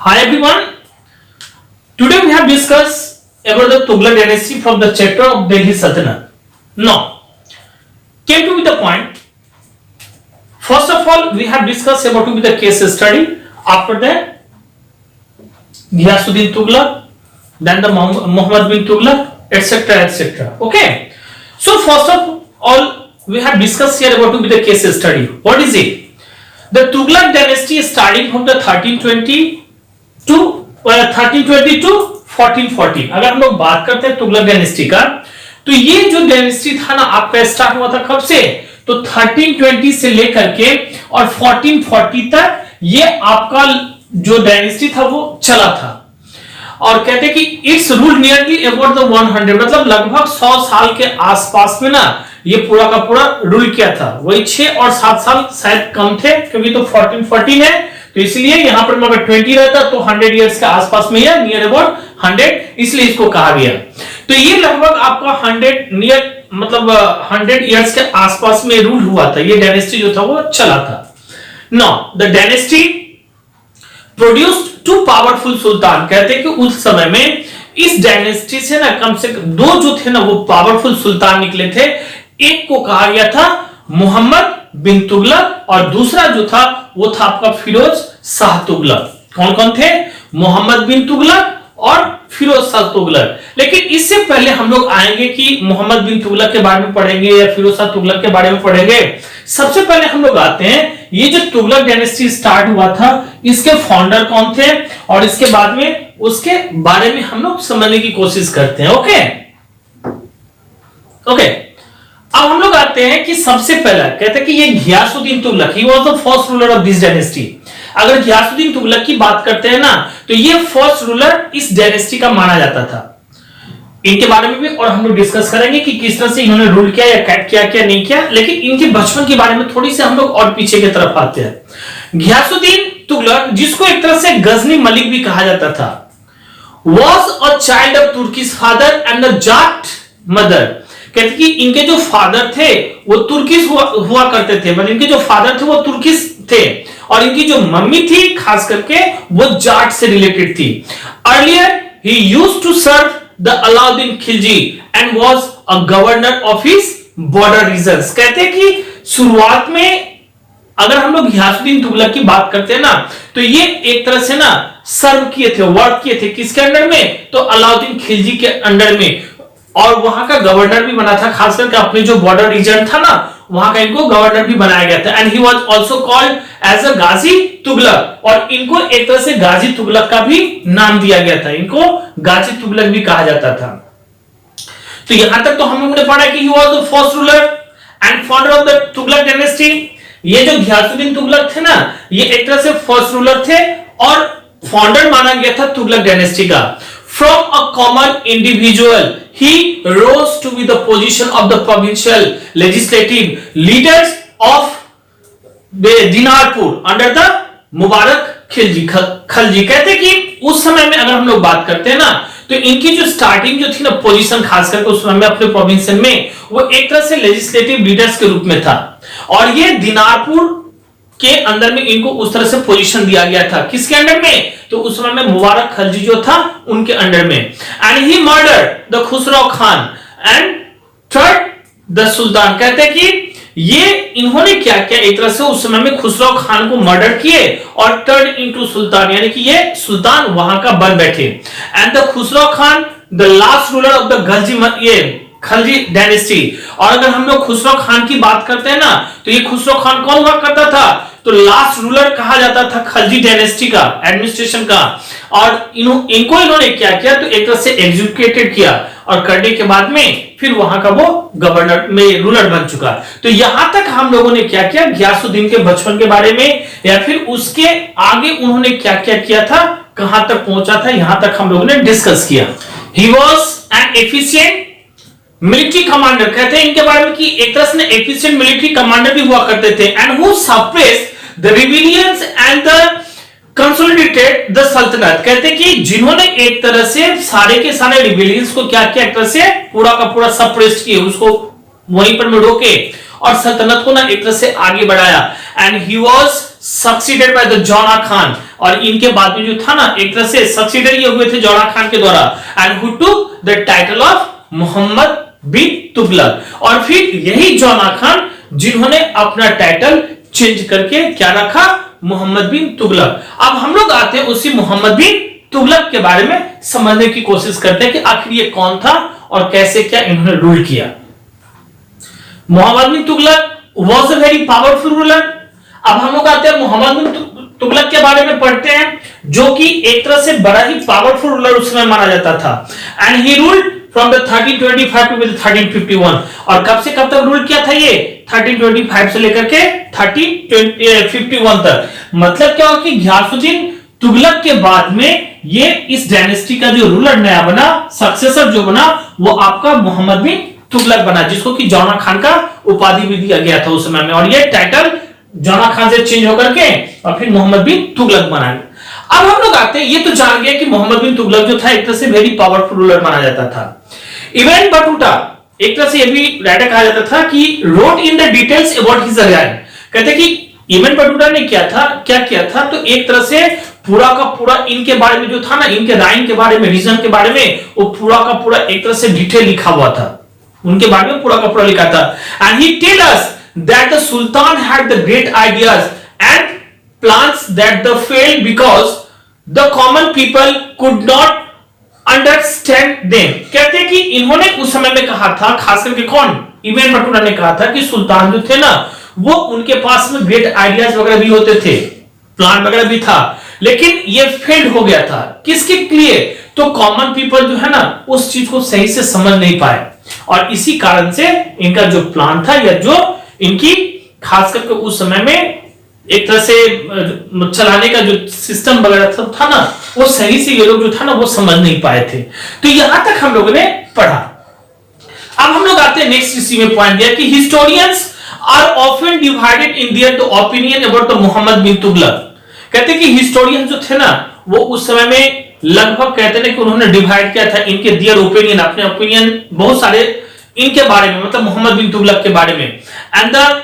Hi everyone. Today we have discussed about the Tughlaq dynasty from the chapter of Delhi Sultanate. Now, came to the point. First of all, we have discussed about to be the case study. After that, Ghiyasuddin Tughlaq, then the Muhammad bin Tughlaq, etc., etc. Okay. So first of all, we have discussed here about to be the case study. What is it? The Tughlaq dynasty is starting from the 1320 to 1440. अगर हम लोग बात करते हैं Tughlaq dynasty का, तो ये जो डायनेस्टी था ना आपका स्टार्ट हुआ था कब से? तो 1320 से लेकर के और 1440 तक ये आपका जो डायनेस्टी था वो चला था। और कहते हैं कि it's rule nearly about the 100, मतलब लगभग 100 साल के आसपास में ना ये पूरा का पूरा रूल किया था। वही 6 और 7 साल शायद कम थे, क्योंकि तो 1414 है, तो इसलिए यहां पर अगर 20 रहता तो 100 इयर्स के आसपास में या नियर अबाउट 100, इसलिए इसको कहा गया। तो ये लगभग आपका 100 नियर मतलब 100 इयर्स के आसपास में रूल हुआ था। ये डायनेस्टी जो था वो चला था। Now the dynasty produced 2 powerful sultan. कहते हैं कि उस समय में इस डायनेस्टी से ना कम से कम 2 जो थे ना वो पावरफुल सुल्तान निकले थे। एक को कहा गया था मोहम्मद बिन तुगलक और दूसरा जो था वो था आपका फिरोज शाह तुगलक। कौन कौन थे? मोहम्मद बिन तुगलक और फिरोज शाह तुगलक। लेकिन इससे पहले हम लोग आएंगे कि मोहम्मद बिन तुगलक के बारे में पढ़ेंगे या फिरोज शाह तुगलक के बारे में पढ़ेंगे। सबसे पहले हम लोग आते हैं, ये जो तुगलक डायनेस्टी स्टार्ट हुआ था इसके फाउंडर कौन थे, और इसके बाद में उसके बारे में हम लोग समझने की कोशिश करते हैं। ओके ओके, अब हम लोग आते हैं कि सबसे पहला कहते हैं कि ये Ghiyasuddin Tughlaq, he was the first ruler of this dynasty. अगर घियासुद्दीन तुगलक की बात करते हैं ना तो ये फर्स्ट रूलर इस डायनेस्टी का माना जाता था। इनके बारे में भी और हम लोग डिस्कस करेंगे कि किस तरह से इन्होंने रूल किया या क्या नहीं किया। लेकिन इनके बचपन के बारे में थोड़ी से हम लोग और पीछे की तरफ आते हैं। घियासुद्दीन तुगलक, जिसको एक तरह से गजनी मलिक भी कहा जाता था, was a child of Turkish father and a Jat mother. कहते कि इनके जो फादर थे वो तुर्किश हुआ करते थे, मतलब इनके जो फादर थे वो तुर्किश थे और इनकी जो मम्मी थी खास करके वो जाट से रिलेटेड थी। Earlier he used to serve the Alauddin Khilji and was a governor of his border regions. कहते हैं कि शुरुआत में अगर हम लोग घियासुद्दीन तुगलक की बात करते हैं ना तो ये एक तरह से ना सर्व किए थे, वर्क किए थे किसके अंडर में? तो अलाउद्दीन खिलजी के अंडर में, और वहां का गवर्नर भी बना था, खास करके अपने जो बॉर्डर रीजन था ना वहां का इनको गवर्नर भी बनाया गया था। And he was also called as a Ghazi Tughlaq, और इनको एक तरह से गाजी तुगलक का भी नाम दिया गया था, इनको गाजी तुगलक भी कहा जाता था। तो यहां तक तो हम लोगों ने पढ़ा कि he was the first ruler and founder of the Tughlaq dynasty. ये जो घियासुद्दीन तुगलक थे ना ये एक तरह से फर्स्ट रूलर थे और फाउंडर माना गया था तुगलक डायनेस्टी का। From a common individual, he rose to be the position of the provincial legislative leaders of Dinarpur under the मुबारक खलजी। कहते कि उस समय में अगर हम लोग बात करते हैं ना तो इनकी जो स्टार्टिंग जो थी ना पोजीशन खास करके उस समय में अपने प्रोविंस में वो एक तरह से लेजिस्लेटिव लीडर्स के रूप में था, और ये दिनारपुर के अंदर में इनको उस तरह से पोजीशन दिया गया था। किसके अंडर में? तो उस समय में मुबारक खलजी जो था उनके अंडर में। And he murdered the Khusro Khan and third the sultan. कहते हैं कि ये इन्होंने क्या किया, एक तरह से उस समय में खुसरो खान को मर्डर किए और टर्न इनटू सुल्तान, यानी कि ये सुल्तान वहां का बन बैठे। And the Khusro Khan the last ruler of the Khalji dynasty. और अगर हम लोग खुसरो खान की बात करते हैं ना तो ये खुसरो खान कौन हुआ करता था? तो लास्ट रूलर कहा जाता था खलजी डायनेस्टी का, एडमिनिस्ट्रेशन का। और इनको इन्होंने क्या किया तो एक तरह से एग्जीक्यूटेड किया, और करने के बाद में फिर वहां का वो गवर्नर में रूलर बन चुका। तो यहां तक हम लोगों ने क्या किया, घियासुद्दीन के बचपन के बारे में या फिर उसके आगे उन्होंने क्या क्या किया था, कहां तक पहुंचा था, यहां तक हम लोगों ने डिस्कस किया। He was an efficient military commander. कहते हैं इनके बारे में कि एक तरह से एफिशिएंट मिलिट्री कमांडर भी हुआ करते थे। And who suppressed the rebellions and the consolidated the सल्तनत। कहते हैं कि जिन्होंने एक तरह से सारे के सारे रिबेलियंस को क्या किया, एक तरह से पूरा का पूरा सप्रेस किए, उसको वहीं पर में रोके और सल्तनत को ना एक तरह से आगे बढ़ाया। And he was succeeded by the जौना खान, और इनके बाद में जो था ना एक तरह से सक्सीडेड ये हुए थे जौना खान के द्वारा, and who took the title of Muhammad bin Tughlaq, और फिर यही जौना खान जिन्होंने अपना टाइटल चेंज करके क्या रखा, मोहम्मद बिन तुगलक। अब हम लोग आते हैं उसी मोहम्मद बिन तुगलक के बारे में समझने की कोशिश करते हैं कि आखिर ये कौन था और कैसे क्या इन्होंने रूल किया। Muhammad bin Tughlaq was a very powerful ruler. अब हम लोग आते हैं मोहम्मद बिन तुगलक के बारे में पढ़ते हैं, जो कि एक तरह से बड़ा ही पावरफुल रूलर उस समय माना जाता था, and he ruled from the 1325 to 1351। और कब से कब तक रूल किया था ये, 1325 से लेकर के 1351 तक। मतलब क्या हो कि घियासुद्दीन तुगलक के बाद में ये इस डायनेस्टी का जो रूलर नया बना, सक्सेसर जो बना, वो आपका मोहम्मद बिन तुगलक बना, जिसको कि जौना खान का उपाधि भी दिया गया था उस समय में, और ये टाइटल जौना खान से चेंज होकर के और फिर मोहम्मद बिन तुगलक बना। अब हम लोग आते हैं, ये तो जान गए कि मोहम्मद बिन तुगलक जो था एक तरह से वेरी पावरफुल रूलर माना जाता था। इब्न बटूटा एक तरह से ये भी राइटर कहा जाता था कि wrote in the details about his rhyme. कहते कि इब्न बटूटा ने क्या किया था, तो एक तरह से पूरा का पूरा इनके बारे में जो था ना, इनके राइम के बारे में, रीजन के बारे में, वो पूरा का पूरा एक तरह से डिटेल लिखा हुआ था, उनके बारे में पूरा का पूरा लिखा था। And he tell us that the sultan had the great ideas and plans that the fail because the common people could not understand them. कहते हैं कि इन्होंने उस समय में कहा था, खास करके कौन, इब्न बटूटा ने कहा था कि सुल्तान जो थे ना, वो उनके पास में ग्रेट आइडियाज वगैरह भी होते थे, प्लान वगैरह भी था, लेकिन ये फेल्ड हो गया था। किसके लिए, तो कॉमन पीपल जो है ना उस चीज को सही से समझ नहीं पाए, और इसी कारण से इनका जो प्लान था या जो इनकी खास करके उस समय में एक तरह से चलाने का जो सिस्टम वगैरह सब था ना, वो सही से ये लोग जो था ना वो समझ नहीं पाए थे। तो यहां तक हम लोगों ने पढ़ा। अब हम लोग आते हैं नेक्स्ट, इसी में पॉइंट दिया कि historians are often divided in their opinion about the Muhammad bin Tughlaq. कहते कि हिस्टोरियन जो थे ना वो उस समय में लगभग कहते हैं कि उन्होंने डिवाइड किया था इनके दियर ओपिनियन, अपने ओपिनियन बहुत सारे इनके बारे में, मतलब मोहम्मद बिन तुगलक के बारे में। And the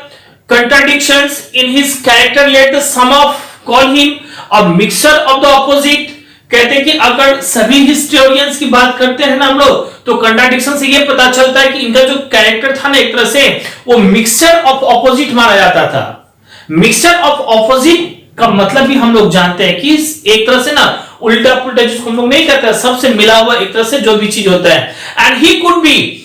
contradictions in his character led some of call him a mixture of the opposite। कहते हैं कि अगर सभी हिस्टोरियंस की बात करते हैं ना हम लोग, तो कंट्राडिक्शन से ये पता चलता है कि इनका जो कैरेक्टर था ना एक तरह से वो मिक्सचर ऑफ ऑपोजिट माना जाता था। मिक्सचर ऑफ ऑपोजिट का मतलब भी हम लोग जानते हैं कि एक तरह से ना उल्टा पुल्टा जिसको हम लोग नहीं कहते, सबसे मिला हुआ एक तरह से जो भी चीज होता है। And he could be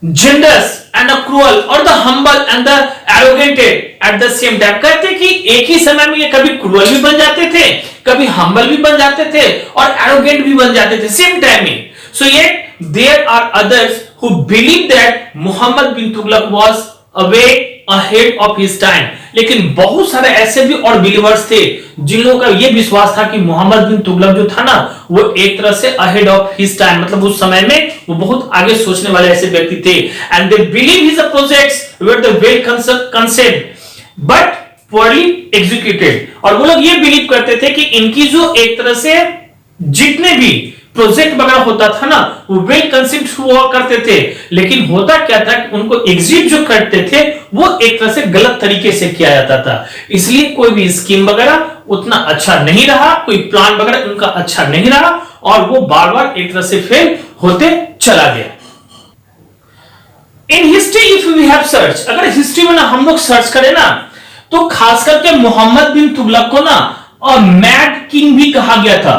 generous and a cruel or the humble and the arrogant at the same time। कहते हैं कि एक ही समय में ये कभी क्रूअल भी बन जाते थे, कभी हम्बल भी बन जाते थे, और एरोगेंट भी बन जाते थे सेम टाइम में। सो yet there are others who believe that Muhammad bin Tughlaq was away ahead of his time। लेकिन बहुत सारे ऐसे भी और बिलीवर्स थे जिन लोगों का ये विश्वास था कि मोहम्मद बिन तुगलक जो था ना वो एक तरह से अहेड ऑफ हिज टाइम, मतलब उस समय में वो बहुत आगे सोचने वाले ऐसे व्यक्ति थे। And they believe his projects were the well concept but poorly executed. और वो लोग ये बिलीव करते थे कि इनकी जो एक तरह से जितने भी प्रोजेक्ट वगैरह होता था ना वो वेल कंसेप्ट हुआ करते थे, लेकिन होता क्या था कि उनको एग्जीक्यूट जो करते थे वो एक तरह से गलत तरीके से किया जाता था। इसलिए कोई भी स्कीम वगैरह उतना अच्छा नहीं रहा, कोई प्लान वगैरह उनका अच्छा नहीं रहा, और वो बार बार एक तरह से फेल होते चला गया। In history if we have search, अगर हिस्ट्री में ना हम लोग सर्च करें ना तो खास करके मोहम्मद बिन तुगलक को ना अ मैड किंग भी कहा गया था।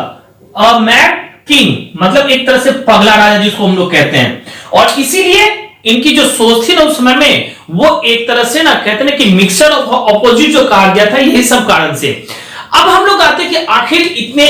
अ मैड किंग मतलब एक तरह से पगला राजा जिसको हम लोग कहते हैं, और इसीलिए इनकी जो सोच थी ना उस समय में वो एक तरह से ना कहते हैं कि मिक्सचर ऑफ ऑपोजिट जो कहा गया था यही सब कारण से। अब हम लोग आते हैं कि आखिर इतने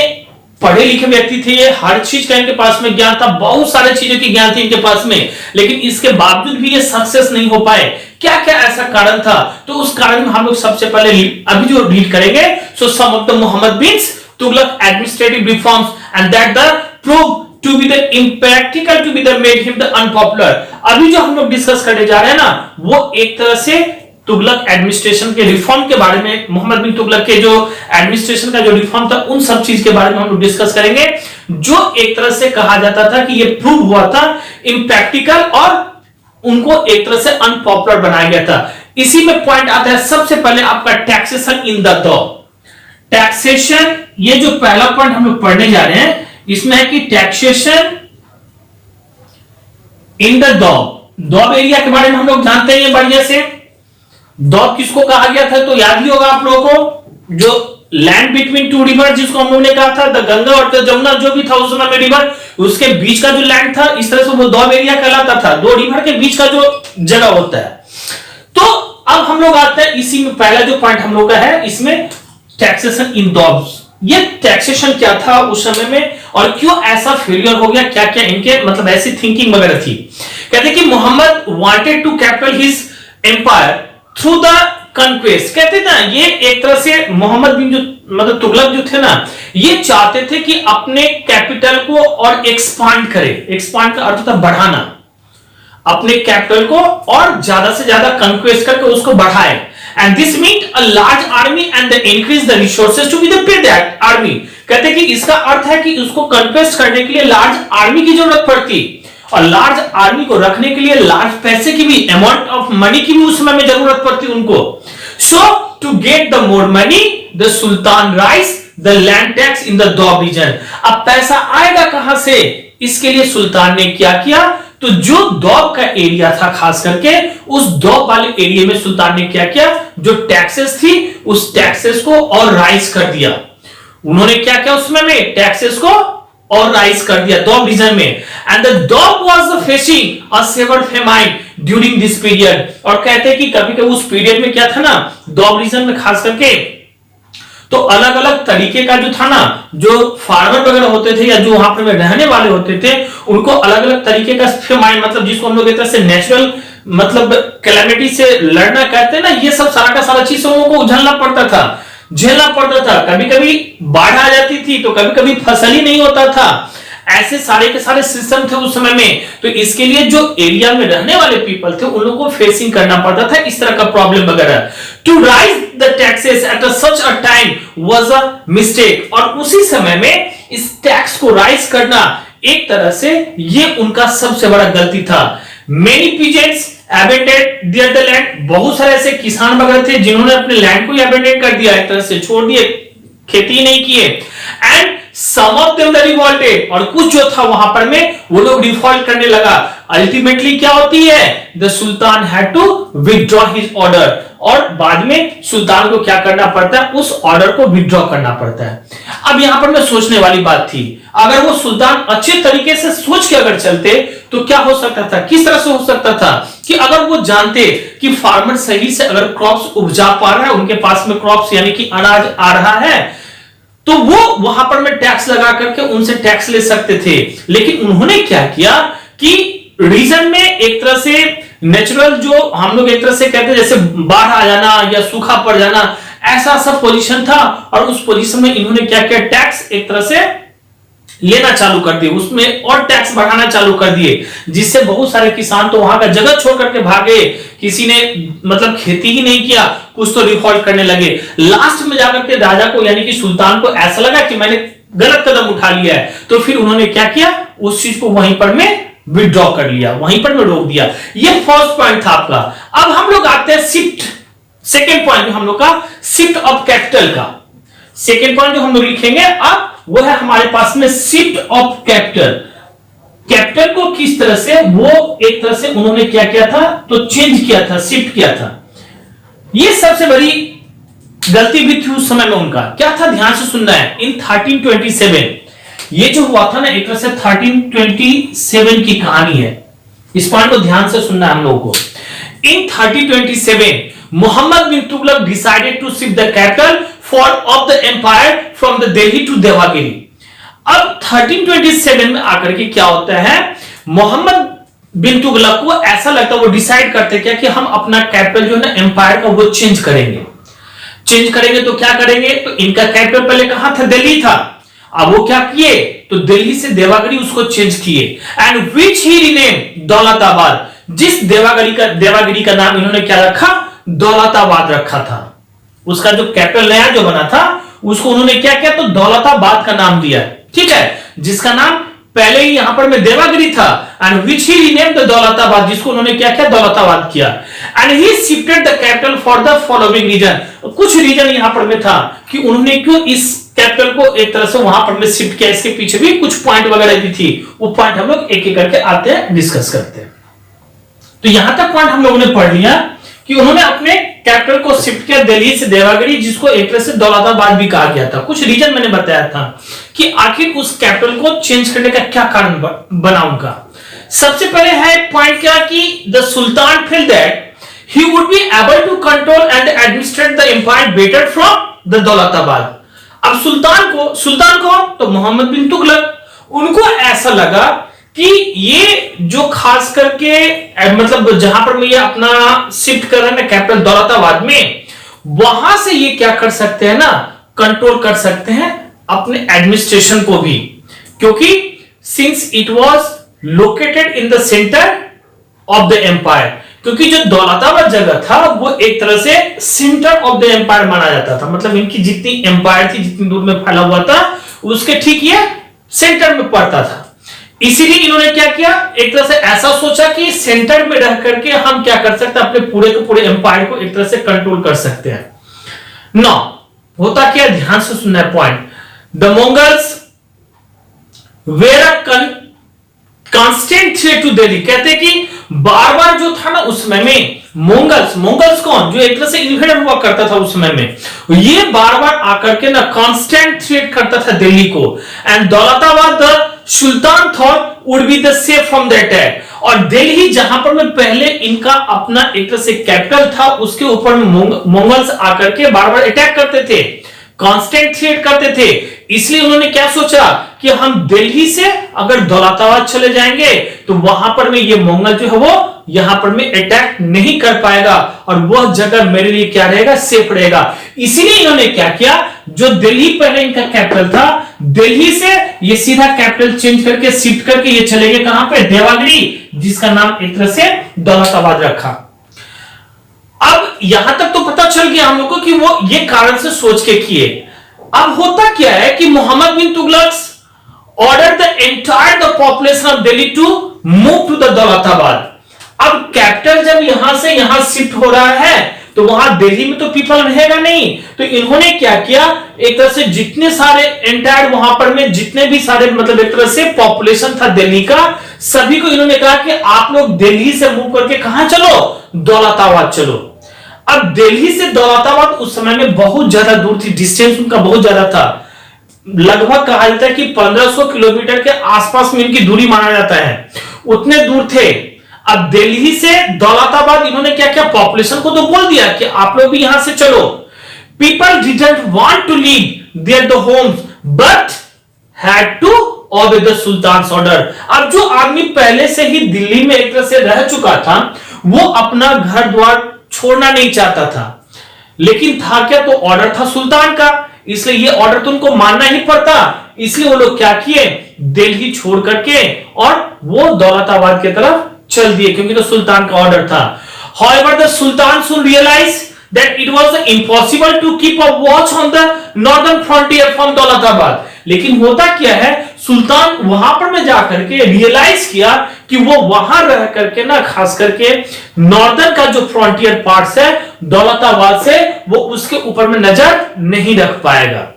पढ़े लिखे व्यक्ति थे, ये हर चीज का इनके पास में ज्ञान था, बहुत सारे चीजों की ज्ञान थी इनके पास में, लेकिन इसके बावजूद भी ये सक्सेस नहीं हो पाए। क्या क्या ऐसा कारण था, तो उस कारण में हम लोग सबसे पहले अभी जो रीड करेंगे so some of the Muhammad bin Tughlaq administrative reforms and that the prove to be the impractical to be the made him the unpopular। अभी जो हम लोग डिस्कस करने जा रहे हैं ना वो एक तरह से तुगलक एडमिनिस्ट्रेशन के रिफॉर्म के बारे में, मोहम्मद बिन तुगलक के जो एडमिनिस्ट्रेशन का जो रिफॉर्म था उन सब चीज के बारे में हम लोग डिस्कस करेंगे, जो एक तरह से कहा जाता था कि ये प्रूव हुआ था इम्प्रैक्टिकल और उनको एक तरह से अनपॉपुलर बनाया गया था। इसी में पॉइंट आता है सबसे पहले आपका taxation in the law. Taxation, ये जो पहला पॉइंट हम लोग पढ़ने जा रहे हैं इसमें है कि taxation in the dop area के बारे में हम लोग जानते हैं बढ़िया से। दौब किसको कहा गया था तो याद ही होगा आप लोगों को, जो लैंड बिटवीन टू रिवर जिसको हम लोगों ने कहा था, द गंगा और द जमुना जो भी था उस समय में रिवर, उसके बीच का जो लैंड था इस तरह से वो दौब एरिया कहलाता था, दो रिवर के बीच का जो जगह होता है। तो अब हम लोग आते हैं इसी में पहला जो पॉइंट हम लोग का है इसमें टैक्सेशन इन दौब्स। ये टैक्सेशन क्या था उस समय में और क्यों ऐसा फेलियर हो गया, क्या क्या इनके मतलब ऐसी थिंकिंग वगैरह थी। कहते कि Mohammad wanted to capital his empire through the conquest. कहते ना ये एक तरह से मोहम्मद बिन जो मतलब तुगलक जो थे ना, ये चाहते थे कि अपने कैपिटल को और एक्सपांड करे। एक्सपांड का अर्थ था बढ़ाना, अपने कैपिटल को और ज्यादा से ज्यादा कन्क्वेस्ट करके उसको बढ़ाए। And this mean a large army and the increase the resources to be the pay that army. कहते कि इसका अर्थ है कि उसको कन्क्वेस्ट करने के लिए लार्ज आर्मी की जरूरत पड़ती और लार्ज आर्मी को रखने के लिए लार्ज पैसे की भी, अमाउंट ऑफ मनी की भी उस समय में जरूरत पड़ती उनको। So to get the more money the sultan raise the land tax in the Doab region. अब पैसा आएगा कहां से, इसके लिए सुल्तान ने क्या किया, तो जो दौब का एरिया था खास करके उस दौब वाले एरिया में सुल्तान ने क्या किया, जो टैक्सेस थी उस टैक्सेस को और राइज कर दिया। उन्होंने क्या किया उसमें में टैक्सेस को और राइज कर दिया दौब रीजन में। And the Doab was facing a severe famine during this period. और कहते हैं कि कभी कभी उस पीरियड में क्या था ना, दौब रीजन में खास करके तो अलग अलग तरीके का जो था ना, जो फार्मर वगैरह होते थे या जो वहां पर रहने वाले होते थे उनको अलग अलग तरीके का फेमाइन, मतलब जिसको हम लोग एक तरह से नेचुरल मतलब कैलेमिटी से लड़ना कहते हैं ना, ये सब सारा का सारा चीज उनको उझलना पड़ता था, झेलना पड़ता था। कभी कभी बाढ़ आ जाती थी तो कभी कभी फसल ही नहीं होता था। ऐसे सारे के सारे सिस्टम थे उस समय में। तो इसके लिए जो एरिया में रहने वाले पीपल थे उन लोगों को फेसिंग करना पड़ता था इस तरह का प्रॉब्लम वगैरह। To raise the taxes at such a time was a mistake. और उसी समय में इस टैक्स को राइज करना एक तरह से ये उनका सबसे बड़ा गलती था। Many peasants abandoned their the land. बहुत सारे ऐसे किसान वगैरह थे जिन्होंने अपने लैंड को एबेंडेड कर दिया, एक तरह से छोड़ दिए, खेती नहीं किए। And some of them the revolted. और कुछ जो था वहां पर में वो लोग रिवॉल्ट करने लगा। अल्टीमेटली क्या होती है, the sultan had to withdraw his order. और बाद में सुल्तान को क्या करना पड़ता है, उस ऑर्डर को विथड्रॉ करना पड़ता है। अब यहां पर मैं सोचने वाली बात थी, अगर वो सुल्तान अच्छे तरीके से सोच के अगर चलते तो क्या हो सकता था, किस तरह से हो सकता था कि अगर वो जानते कि फार्मर सही से अगर क्रॉप्स उपजा पा रहा है, उनके पास में क्रॉप्स यानी कि अनाज आ रहा है, तो वो वहां पर में टैक्स लगा करके उनसे टैक्स ले सकते थे। लेकिन उन्होंने क्या किया कि रीजन में एक तरह से नेचुरल जो हम लोग एक तरह से कहते हैं जैसे बाढ़ आ जाना या सूखा पड़ जाना, ऐसा सब पोजीशन था। और उस पोजीशन में इन्होंने क्या किया, टैक्स एक तरह से लेना चालू कर दिए, उसमें और टैक्स बढ़ाना चालू कर दिए, जिससे बहुत सारे किसान तो वहां का जगह छोड़ करके भागे। किसी ने मतलब खेती ही नहीं किया, कुछ तो रिवॉल्ट करने लगे। लास्ट में जाकर के राजा को यानी कि सुल्तान को ऐसा लगा कि मैंने गलत कदम उठा लिया है, तो फिर उन्होंने क्या किया, उस चीज को वहीं पर में विथड्रॉ कर लिया, वहीं पर में रोक दिया। ये फर्स्ट पॉइंट था आपका। अब हम लोग आते हैं शिफ्ट, सेकेंड पॉइंट हम लोग का शिफ्ट ऑफ कैपिटल का। सेकेंड पॉइंट जो हम लोग लिखेंगे अब वो है हमारे पास में शिफ्ट ऑफ कैपिटल। कैपिटल को किस तरह से वो एक तरह से उन्होंने क्या किया था, तो चेंज किया था, शिफ्ट किया था। ये सबसे बड़ी गलती भी थी उस समय में उनका। क्या था, ध्यान से सुनना है। इन 1327 ये जो हुआ था ना, एक तरह से 1327 की कहानी है, इस पॉइंट को ध्यान से सुनना है हम लोगों को। In 1327 Muhammad bin Tughlaq decided to shift the capital for of the empire from the Delhi to Devagiri. अब 1327 में आकर के क्या होता है, मोहम्मद बिन तुगलक को ऐसा लगता है, वो डिसाइड करते क्या कि हम अपना कैपिटल जो है ना एम्पायर का वो चेंज करेंगे। चेंज करेंगे तो क्या करेंगे, तो इनका कैपिटल पहले कहां था, दिल्ली था। अब वो क्या किए, तो दिल्ली से देवागिरी उसको चेंज किए। And which he rename Daulatabad. जिस देवागिरी का नाम इन्होंने क्या रखा, दौलताबाद रखा था। उसका जो कैपिटल नया जो बना था उसको उन्होंने क्या किया, तो दौलताबाद का नाम दिया। ठीक है, जिसका नाम पहले ही यहां पर में देवागिरी था, and which he renamed the Daulatabad, जिसको उन्होंने क्या किया, दौलताबाद किया। And he shifted the capital for the following reason. कुछ रीजन यहां पर में था कि उन्होंने क्यों इस कैपिटल को एक तरह से वहां पर में शिफ्ट किया, इसके पीछे भी कुछ पॉइंट वगैरह भी थी, वो पॉइंट हम लोग एक एक करके आते हैं, डिस्कस करते हैं। तो यहां तक पॉइंट हम लोगों ने पढ़ लिया कि उन्होंने अपने कैपिटल को शिफ्ट किया दिल्ली से देवागिरी, जिसको एक तरह से दौलताबाद भी कहा गया था। कुछ रीजन मैंने बताया था कि आखिर उस कैपिटल को चेंज करने का क्या कारण बना उनका। सबसे पहले है पॉइंट क्या कि the sultan feel that he would be able to control and administrate the empire better from the Daulatabad. अब सुल्तान को तो मोहम्मद बिन तुगलक, उनको ऐसा लगा कि ये जो खास करके मतलब जहां पर मैं ये अपना शिफ्ट कर रहे हैं ना कैपिटल दौलताबाद में, वहां से ये क्या कर सकते हैं ना, कंट्रोल कर सकते हैं अपने एडमिनिस्ट्रेशन को भी, क्योंकि since it was located in the centre of the empire, क्योंकि जो दौलताबाद जगह था वो एक तरह से सेंटर ऑफ द एम्पायर माना जाता था। मतलब इनकी जितनी एम्पायर थी, जितनी दूर में फैला हुआ था, उसके ठीक ये सेंटर में पड़ता था। इसीलिए इन्होंने क्या किया, एक तरह से ऐसा सोचा कि सेंटर में रह करके हम क्या कर सकते हैं, अपने पूरे के पूरे एम्पायर को एक तरह से कंट्रोल कर सकते हैं। नो, होता क्या, ध्यान से सुनना है point. The Mongols were a constant threat to Delhi. कहते हैं कि बार बार जो था ना उस समय में मंगोल्स कौन, जो एक तरह से इन्वेड हुआ करता था उस समय में, ये बार बार आकर के ना कांस्टेंट थ्रेट करता था दिल्ली को। And Daulatabad the sultan thought would be the safe from the attack. और दिल्ली जहां पर में पहले इनका अपना एक तरह से कैपिटल था, उसके ऊपर मंगोल्स आकर के बार बार अटैक करते थे, कांस्टेंट थ्रेट करते थे। इसलिए उन्होंने क्या सोचा कि हम दिल्ली से अगर दौलताबाद चले जाएंगे तो वहां पर में ये मंगोल जो है वो यहां पर में अटैक नहीं कर पाएगा, और वह जगह मेरे लिए क्या रहेगा, सेफ रहेगा। इसीलिए इन्होंने क्या किया, जो दिल्ली पहले इनका कैपिटल था, दिल्ली से ये सीधा कैपिटल चेंज करके शिफ्ट करके ये चले गए कहां पे, देवागिरी, जिसका नाम एक तरह से दौलताबाद रखा। अब यहां तक तो पता चल गया हम लोग को कि वो ये कारण से सोच के किए। अब होता क्या है कि Muhammad bin Tughlaq order the entire the population of Delhi to move to the Daulatabad. अब कैपिटल जब यहां से यहां शिफ्ट हो रहा है तो वहां दिल्ली में तो पीपल रहेगा नहीं, तो इन्होंने क्या किया, एक तरह से जितने सारे एंटायर वहां पर में जितने भी सारे मतलब एक तरह से पॉपुलेशन था दिल्ली का, सभी को इन्होंने कहा कि आप लोग दिल्ली से मूव करके कहां चलो, दौलताबाद चलो। अब दिल्ली से दौलताबाद उस समय में बहुत ज्यादा दूर थी, डिस्टेंस उनका बहुत ज्यादा था, लगभग कहा जाता है कि 1500 किलोमीटर के आसपास में इनकी दूरी माना जाता है, उतने दूर थे। अब दिल्ली से दौलताबाद इन्होंने क्या किया, पॉपुलेशन को तो बोल दिया कि आप लोग भी यहां से चलो। People didn't want to leave their the homes but had to obey the sultan's order. अब जो आदमी पहले से ही दिल्ली में एक तरह से रह चुका था, वो अपना घर द्वार छोड़ना नहीं चाहता था, लेकिन था क्या, तो ऑर्डर था सुल्तान का, इसलिए ये ऑर्डर तो उनको मानना ही पड़ता। इसलिए वो लोग क्या किए, दिल्ली छोड़ करके और वो दौलताबाद की तरफ चल दिए, क्योंकि तो सुल्तान का ऑर्डर था। However, the Sultan soon realized that it was impossible to keep a watch on the northern frontier from Daulatabad. लेकिन होता क्या है, सुल्तान वहां पर में जाकर के रियलाइज किया कि वो वहां रह करके ना, खास करके नॉर्दर्न का जो फ्रंटियर पार्ट्स है दौलताबाद से, वो उसके ऊपर में नजर नहीं रख पाएगा।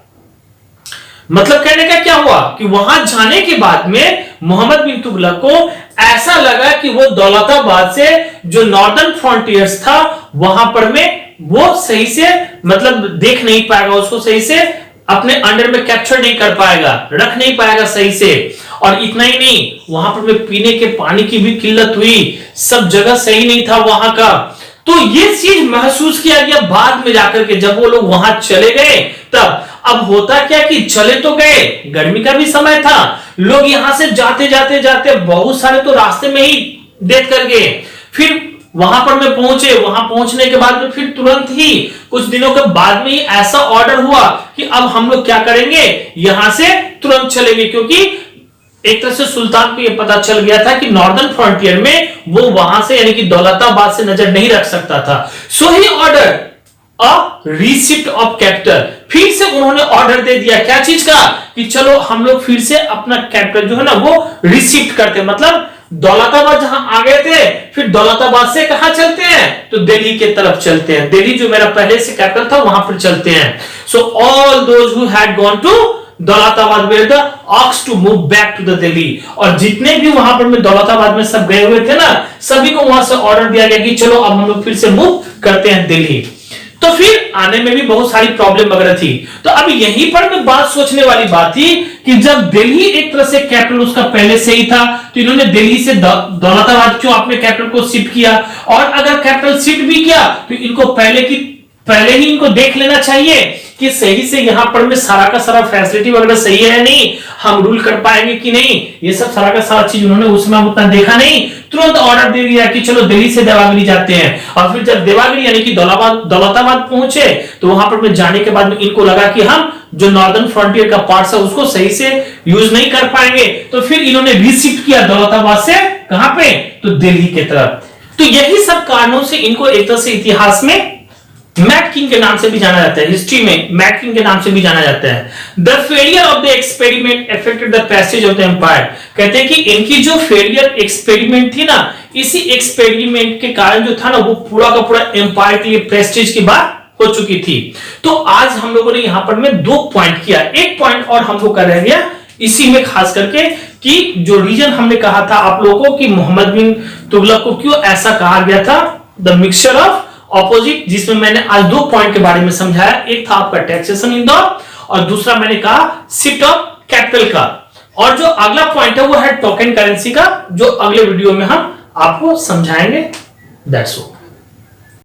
मतलब कहने का क्या हुआ कि वहां जाने के बाद में मोहम्मद बिन तुगलक को ऐसा लगा कि वो दौलताबाद से जो नॉर्दर्न फ्रंटियर्स था वहां पर में वो सही से मतलब देख नहीं पाएगा, उसको सही से अपने अंडर में कैप्चर नहीं कर पाएगा, रख नहीं पाएगा सही से। और इतना ही नहीं, वहां पर में पीने के पानी की भी किल्लत हुई, सब जगह सही नहीं था वहां का। तो ये चीज महसूस किया गया बाद में जाकर के, जब वो लोग वहां चले गए तब। अब होता क्या कि चले तो गए, गर्मी का भी समय था, लोग यहां से जाते जाते जाते बहुत सारे तो रास्ते में ही डेथ कर गए। फिर वहां पर में पहुंचे, वहां पहुंचने के बाद में फिर तुरंत ही कुछ दिनों के बाद में ही ऐसा ऑर्डर हुआ कि अब हम लोग क्या करेंगे, यहां से तुरंत चलेंगे, क्योंकि एक तरह से सुल्तान को यह पता चल गया था कि नॉर्दर्न फ्रंटियर में वो वहां से यानी कि दौलताबाद से नजर नहीं रख सकता था। So he order a reshift of capital, फिर से उन्होंने ऑर्डर दे दिया क्या चीज का, कि चलो हम लोग फिर से अपना कैपिटल जो है ना वो रिशिफ्ट करते हैं, मतलब दौलताबाद जहां आ गए थे फिर दौलताबाद से कहां चलते हैं, तो दिल्ली के तरफ चलते हैं, दिल्ली जो मेरा पहले से कैपिटल था वहां पर चलते हैं। So all those who had gone to Daulatabad were the asked to move back to the Delhi, और जितने भी वहां पर में दौलताबाद में सब गए हुए थे ना, सभी को वहां से ऑर्डर दिया गया कि चलो अब हम लोग फिर से मूव करते हैं दिल्ली। तो फिर आने में भी बहुत सारी प्रॉब्लम वगैरह थी। तो अब यहीं पर मैं बात सोचने वाली बात थी कि जब दिल्ली एक तरह से कैपिटल उसका पहले से ही था, तो इन्होंने दिल्ली से दौलताबाद क्यों अपने कैपिटल को शिफ्ट किया, और अगर कैपिटल शिफ्ट भी किया तो इनको पहले ही इनको देख लेना चाहिए कि सही से यहां पर में सारा का सारा फैसिलिटी वगैरह सही है नहीं, हम रूल कर पाएंगे कि नहीं, ये सब सारा का सारा चीज उन्होंने उसमें उतना देखा नहीं, तुरंत ऑर्डर दे दिया कि चलो दिल्ली से देवागिरी जाते हैं। और फिर जब देवागिरी यानी कि दौलताबाद पहुंचे तो वहां पर में जाने के बाद में इनको लगा कि हम जो नॉर्दर्न फ्रंटियर का पार्ट है उसको सही से यूज नहीं कर पाएंगे, तो फिर इन्होंने रिशिफ्ट किया दौलताबाद से कहां पे, तो दिल्ली की तरफ। तो यही सब कारणों से इनको एक तरह से इतिहास में मैट किंग के नाम से भी जाना जाता है, हिस्ट्री में मैट किंग के नाम से भी जाना जाता है। The failure of the experiment affected the passage of the empire, कहते हैं कि इनकी जो फेलियर एक्सपेरिमेंट थी ना, इसी एक्सपेरिमेंट के कारण जो था ना वो पूरा का पूरा एम्पायर के लिए प्रेस्टीज की बात हो चुकी थी। तो आज हम लोगों ने यहां पर में 2 पॉइंट किया, एक पॉइंट और हम लोग कर रह गया इसी में खास करके कि जो रीजन हमने कहा था आप लोगों को कि मोहम्मद बिन तुगलक को क्यों ऐसा कहा गया था, द मिक्सचर ऑफ ऑपोजिट, जिसमें मैंने आज 2 पॉइंट के बारे में समझाया। एक था आपका टैक्सेशन इन द, और दूसरा मैंने कहा शिफ्ट ऑफ कैपिटल का, और जो अगला पॉइंट है वो है टोकन करेंसी का, जो अगले वीडियो में हम आपको समझाएंगे। That's all.